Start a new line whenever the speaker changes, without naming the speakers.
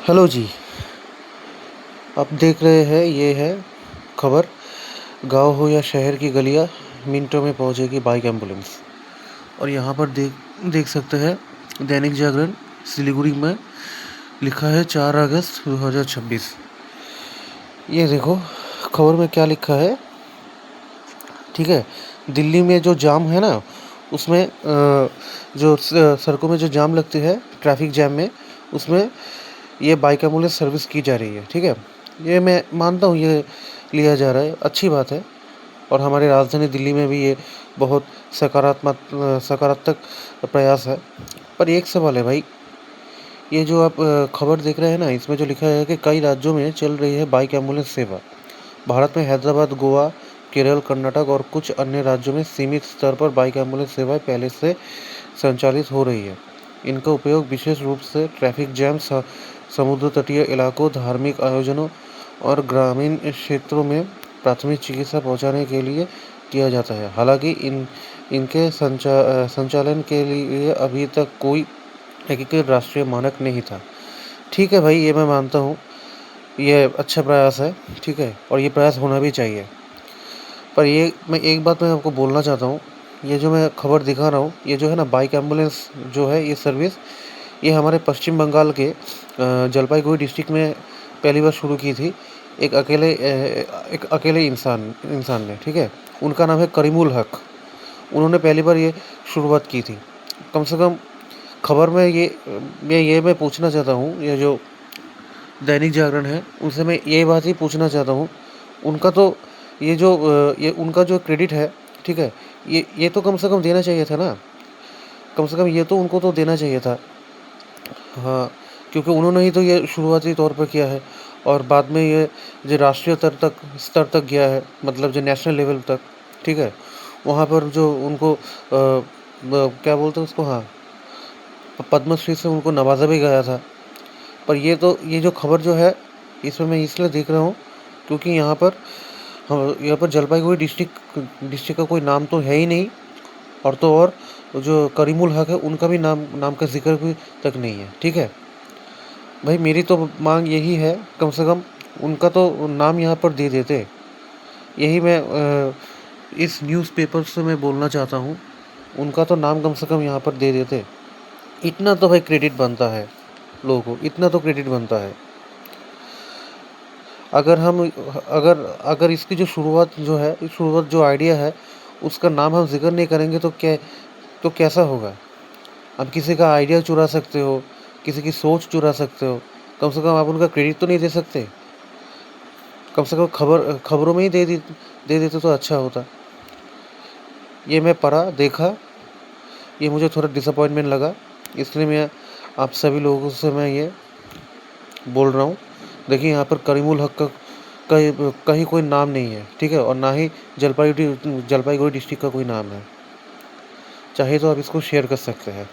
Hello जी। आप देख रहे हैं ये है खबर। गांव हो या शहर की गलियां, मिनटों में पहुंचेगी बाइक एम्बुलेंस। और यहाँ पर देख सकते हैं दैनिक जागरण सिलीगुड़ी में लिखा है 4 अगस्त 2026। ये देखो खबर में क्या लिखा है। ठीक है, दिल्ली में जो जाम है ना, उसमें जो सड़कों में जो जाम लगती है ट्रैफिक जैम में, उसमें ये बाइक एम्बुलेंस सर्विस की जा रही है। ठीक है, ये मैं मानता हूँ, ये लिया जा रहा है, अच्छी बात है। और हमारी राजधानी दिल्ली में भी ये बहुत सकारात्मक प्रयास है। पर एक सवाल है भाई, ये जो आप खबर देख रहे हैं ना, इसमें जो लिखा है कि कई राज्यों में चल रही है बाइक एम्बुलेंस सेवा। भारत में हैदराबाद, गोवा, केरल, कर्नाटक और कुछ अन्य राज्यों में सीमित स्तर पर बाइक एम्बुलेंस सेवाएं पहले से संचालित हो रही है। इनका उपयोग विशेष रूप से ट्रैफिक जैम, समुद्र तटीय इलाकों, धार्मिक आयोजनों और ग्रामीण क्षेत्रों में प्राथमिक चिकित्सा पहुंचाने के लिए किया जाता है। हालांकि इनके संचालन के लिए अभी तक कोई एकीकृत राष्ट्रीय मानक नहीं था। ठीक है भाई, ये मैं मानता हूँ, ये अच्छा प्रयास है। ठीक है, और ये प्रयास होना भी चाहिए। पर ये मैं एक बात मैं आपको बोलना चाहता हूँ, ये जो मैं खबर दिखा रहा हूँ, ये जो है ना बाइक एम्बुलेंस जो है ये सर्विस, ये हमारे पश्चिम बंगाल के जलपाईगुड़ी डिस्ट्रिक्ट में पहली बार शुरू की थी। एक अकेले इंसान ने। ठीक है, उनका नाम है करीमुल हक। उन्होंने पहली बार ये शुरुआत की थी। कम से कम खबर में मैं पूछना चाहता हूँ, ये जो दैनिक जागरण है उनसे मैं ये बात ही पूछना चाहता हूँ, उनका तो ये उनका जो क्रेडिट है, ठीक है, ये तो कम से कम देना चाहिए था ना। कम से कम ये तो उनको तो देना चाहिए था। हाँ, क्योंकि उन्होंने ही तो ये शुरुआती तौर पर किया है। और बाद में ये जो राष्ट्रीय स्तर तक गया है, मतलब जो नेशनल लेवल तक। ठीक है, वहाँ पर जो उनको क्या बोलते हैं उसको, हाँ, पद्मश्री से उनको नवाजा भी गया था। पर ये जो खबर जो है, इसमें मैं इसलिए देख रहा हूँ क्योंकि यहाँ पर जलपाईगुड़ी डिस्ट्रिक्ट का कोई नाम तो है ही नहीं। और तो और जो करीमुल हक है, उनका भी नाम का जिक्र भी तक नहीं है। ठीक है भाई, मेरी तो मांग यही है, कम से कम उनका तो नाम यहाँ पर दे देते। यही मैं इस न्यूज़पेपर से मैं बोलना चाहता हूँ, उनका तो नाम कम से कम यहाँ पर दे देते। इतना तो भाई क्रेडिट बनता है लोगों को, इतना तो क्रेडिट बनता है। अगर हम अगर अगर इसकी जो शुरुआत जो है, इस शुरुआत जो आइडिया है, उसका नाम हम जिक्र नहीं करेंगे तो तो कैसा होगा। आप किसी का आइडिया चुरा सकते हो, किसी की सोच चुरा सकते हो, कम से कम आप उनका क्रेडिट तो नहीं दे सकते। कम से कम खबरों में ही दे देते तो अच्छा होता। ये मैं पढ़ा देखा, ये मुझे थोड़ा डिसअपॉइंटमेंट लगा, इसलिए मैं आप सभी लोगों से मैं ये बोल रहा हूँ। देखिए, यहाँ पर करीमुल हक का कहीं कोई नाम नहीं है। ठीक है, और ना ही जलपाईगुड़ी डिस्ट्रिक्ट का कोई नाम है। चाहे तो आप इसको शेयर कर सकते हैं।